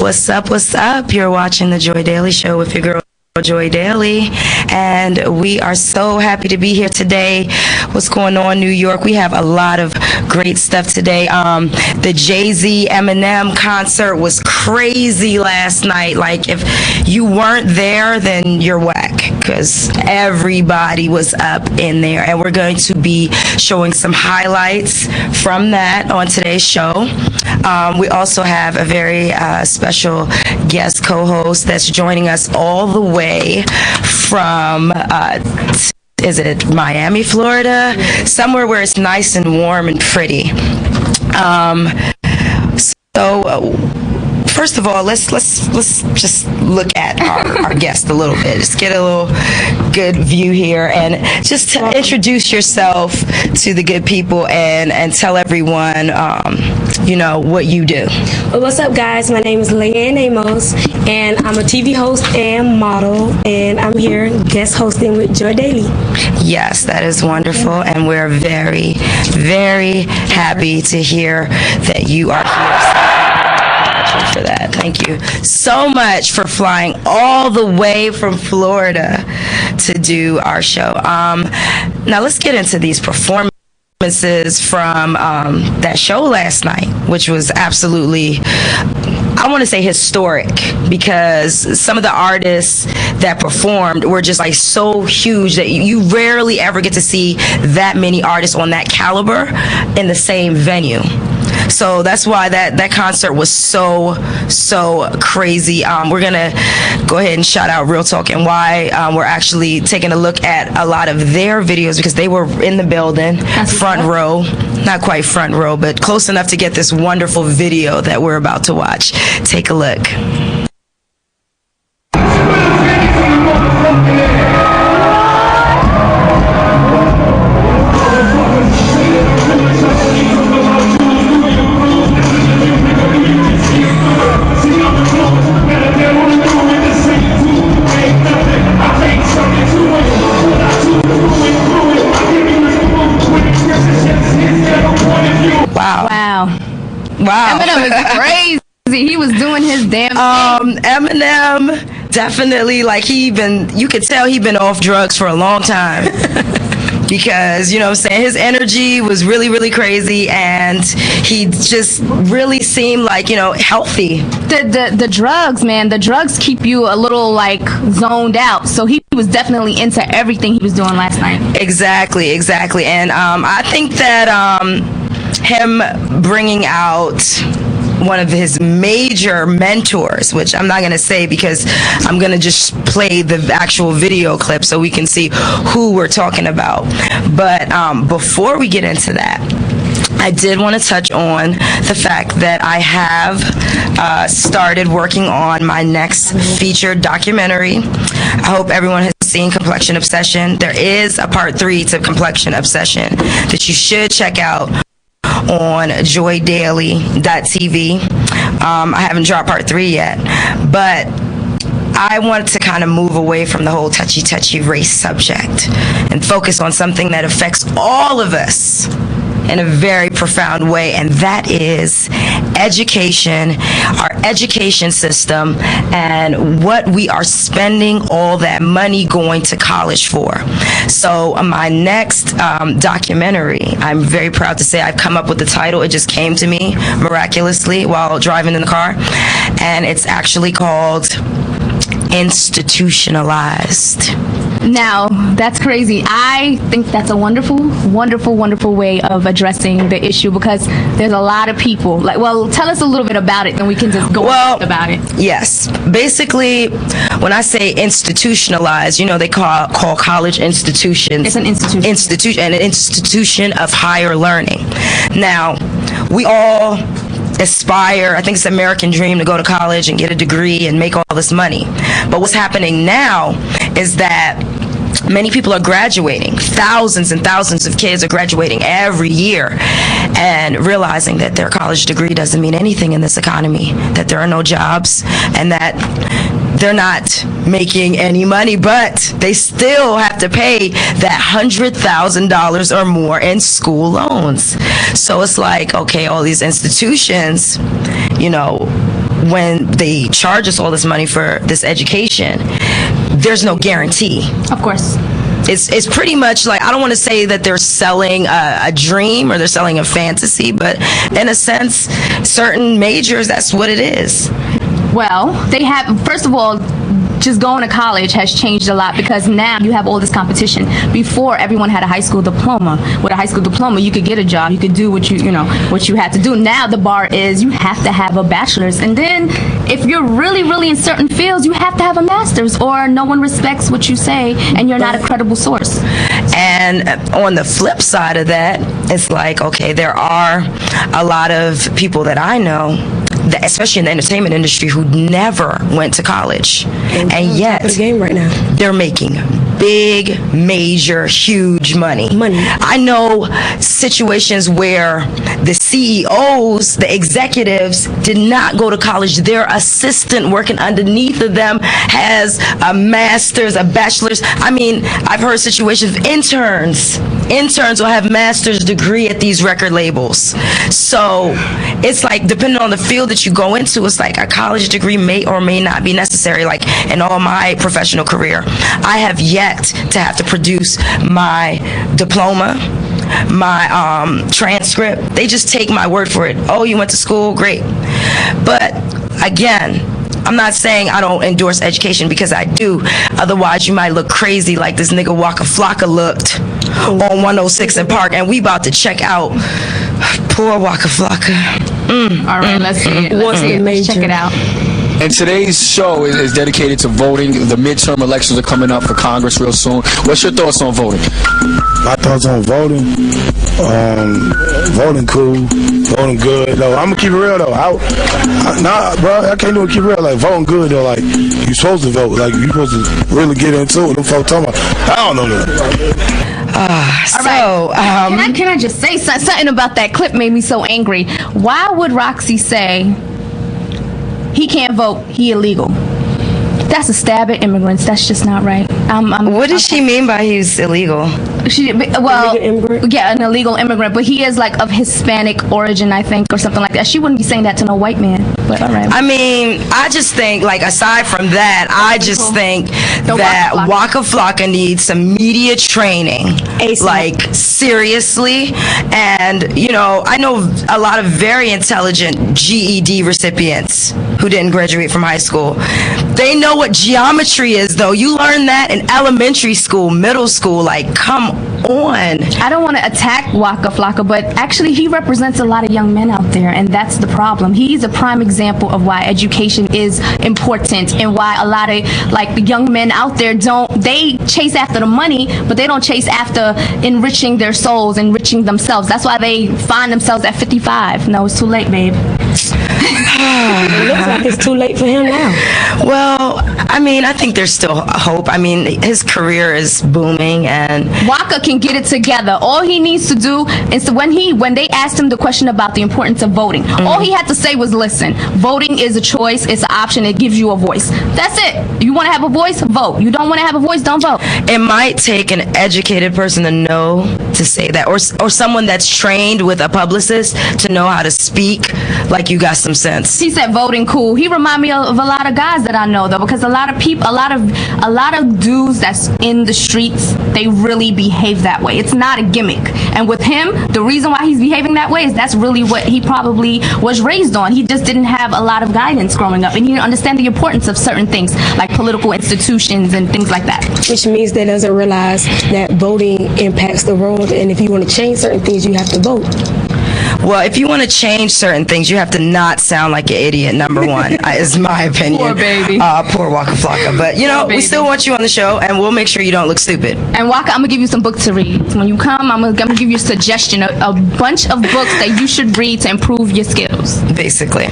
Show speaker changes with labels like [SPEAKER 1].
[SPEAKER 1] What's up? What's up? You're watching the Joy Daily Show with your girl, Joy Daily, and we are so happy to be here today. What's going on, New York? We have a lot of great stuff today. The Jay-Z Eminem concert was crazy last night. Like, if you weren't there, then you're whack, because everybody was up in there, and we're going to be showing some highlights from that on today's show. We also have a very special guest co-host that's joining us all the way from is it Miami, Florida? Somewhere where it's nice and warm and pretty. First of all, let's just look at our guest a little bit. Just get a little good view here, and just introduce yourself to the good people and tell everyone, what you do.
[SPEAKER 2] Well, what's up, guys? My name is Laeanne Amos, and I'm a TV host and model, and I'm here guest hosting with Joy Daily.
[SPEAKER 1] Yes, that is wonderful, and we're very, very happy to hear that you are here. For that. Thank you so much for flying all the way from Florida to do our show. Now let's get into these performances from that show last night, which was absolutely, I want to say, historic, because some of the artists that performed were just like so huge that you rarely ever get to see that many artists on that caliber in the same venue. So that's why that concert was so crazy. We're going to go ahead and shout out Real Talk and why we're actually taking a look at a lot of their videos, because they were in the building, front row. Not quite front row, but close enough to get this wonderful video that we're about to watch. Take a look. Wow.
[SPEAKER 3] Eminem is crazy. He was doing his damn thing.
[SPEAKER 1] Eminem, definitely, like, you could tell he'd been off drugs for a long time. Because, you know what I'm saying, his energy was really, really crazy, and he just really seemed like, healthy.
[SPEAKER 3] The drugs, man, the drugs keep you a little, like, zoned out. So he was definitely into everything he was doing last night.
[SPEAKER 1] Exactly. And I think that him bringing out one of his major mentors, which I'm not going to say because I'm going to just play the actual video clip so we can see who we're talking about. But before we get into that, I did want to touch on the fact that I have started working on my next featured documentary. I hope everyone has seen Complexion Obsession. There is a part 3 to Complexion Obsession that you should check out on joydaily.tv. I haven't dropped part 3 yet, but I wanted to kind of move away from the whole touchy race subject and focus on something that affects all of us in a very profound way, and that is education, our education system, and what we are spending all that money going to college for. So my next documentary, I'm very proud to say I've come up with the title. It just came to me miraculously while driving in the car, and it's actually called Institutionalized.
[SPEAKER 3] Now, that's crazy. I think that's a wonderful way of addressing the issue, because there's a lot of people. Tell us a little bit about it, then we can just go about it.
[SPEAKER 1] Yes. Basically, when I say institutionalized, they call college institutions.
[SPEAKER 3] It's an institution.
[SPEAKER 1] An institution of higher learning. Now, we all aspire, I think it's the American dream, to go to college and get a degree and make all this money. But what's happening now is that many people are graduating. Thousands and thousands of kids are graduating every year and realizing that their college degree doesn't mean anything in this economy, that there are no jobs, and that they're not making any money, but they still have to pay that $100,000 or more in school loans. So it's like, okay, all these institutions, when they charge us all this money for this education, there's no guarantee.
[SPEAKER 3] Of course.
[SPEAKER 1] It's pretty much like, I don't want to say that they're selling a dream or they're selling a fantasy, but in a sense, certain majors, that's what it is.
[SPEAKER 3] Well, they have, first of all, just going to college has changed a lot because now you have all this competition. Before, everyone had a high school diploma. With a high school diploma, you could get a job. You could do what what you had to do. Now the bar is you have to have a bachelor's, and then if you're really, really in certain fields, you have to have a master's, or no one respects what you say, and you're not a credible source.
[SPEAKER 1] And on the flip side of that, it's like, okay, there are a lot of people that I know, that, especially in the entertainment industry, who never went to college, and yet
[SPEAKER 2] the game right now,
[SPEAKER 1] they're making big, major, huge money. I know situations where the CEOs, the executives, did not go to college. Their assistant working underneath of them has a master's, a bachelor's. I mean, I've heard situations of interns will have master's degree at these record labels. So it's like, depending on the field that you go into, it's like a college degree may or may not be necessary. Like in all my professional career, I have yet to have to produce my diploma, my transcript. They just take my word for it. Oh, you went to school? Great. But again, I'm not saying I don't endorse education, because I do. Otherwise, you might look crazy like this nigga Wacka Flocka looked on 106 in Park, and we about to check out poor Wacka Flocka.
[SPEAKER 3] All right, let's see it. Let's check it out.
[SPEAKER 4] And today's show is dedicated to voting. The midterm elections are coming up for Congress real soon. What's your thoughts on voting?
[SPEAKER 5] My thoughts on voting? Voting cool, voting good. Though I'm gonna keep it real though. Bro, I can't do it. Keep it real. Like voting good though. Like you supposed to vote. Like you supposed to really get into it. Them folks talking about, I don't know that.
[SPEAKER 3] Can I just say something about that clip? Made me so angry. Why would Roxy say he can't vote, he illegal? That's a stab at immigrants. That's just not right.
[SPEAKER 1] What does she mean by he's illegal?
[SPEAKER 3] Yeah, an illegal immigrant, but he is like of Hispanic origin, I think, or something like that. She wouldn't be saying that to no white man. But all right.
[SPEAKER 1] I mean, I just think, like, aside from that, I just think that Wacka Flocka needs some media training. ASAP. Like, seriously. And, I know a lot of very intelligent GED recipients who didn't graduate from high school. They know what geometry is, though. You learn that in elementary school, middle school. Like, come on.
[SPEAKER 3] I don't want to attack Wacka Flocka, but actually he represents a lot of young men out there, and that's the problem. He's a prime example of why education is important, and why a lot of the young men out there they chase after the money, but they don't chase after enriching their souls, enriching themselves. That's why they find themselves at 55. No, it's too late, babe.
[SPEAKER 2] It looks like it's too late for him now.
[SPEAKER 1] Well, I mean, I think there's still hope. I mean, his career is booming, and
[SPEAKER 3] Wacka can get it together. All he needs to do is when they asked him the question about the importance of voting, all he had to say was, listen, voting is a choice, it's an option, it gives you a voice. That's it. You want to have a voice? Vote. You don't want to have a voice? Don't vote.
[SPEAKER 1] It might take an educated person to know to say that, or someone that's trained with a publicist to know how to speak like you got some sense.
[SPEAKER 3] He said voting cool. He remind me of a lot of guys that I know, though, because a lot of people, a lot of dudes that's in the streets, they really behave that way. It's not a gimmick. And with him, the reason why he's behaving that way is that's really what he probably was raised on. He just didn't have a lot of guidance growing up, and he didn't understand the importance of certain things like political institutions and things like that.
[SPEAKER 2] Which means they doesn't realize that voting impacts the world, and if you want to change certain things, you have to vote.
[SPEAKER 1] Well, if you want to change certain things, you have to not sound like an idiot, number one, is my opinion.
[SPEAKER 3] Poor baby.
[SPEAKER 1] Poor Wacka Flocka. But, we still want you on the show, and we'll make sure you don't look stupid.
[SPEAKER 3] And Wacka, I'm going to give you some books to read. When you come, I'm going to give you a suggestion, a bunch of books that you should read to improve your skills.
[SPEAKER 1] Basically.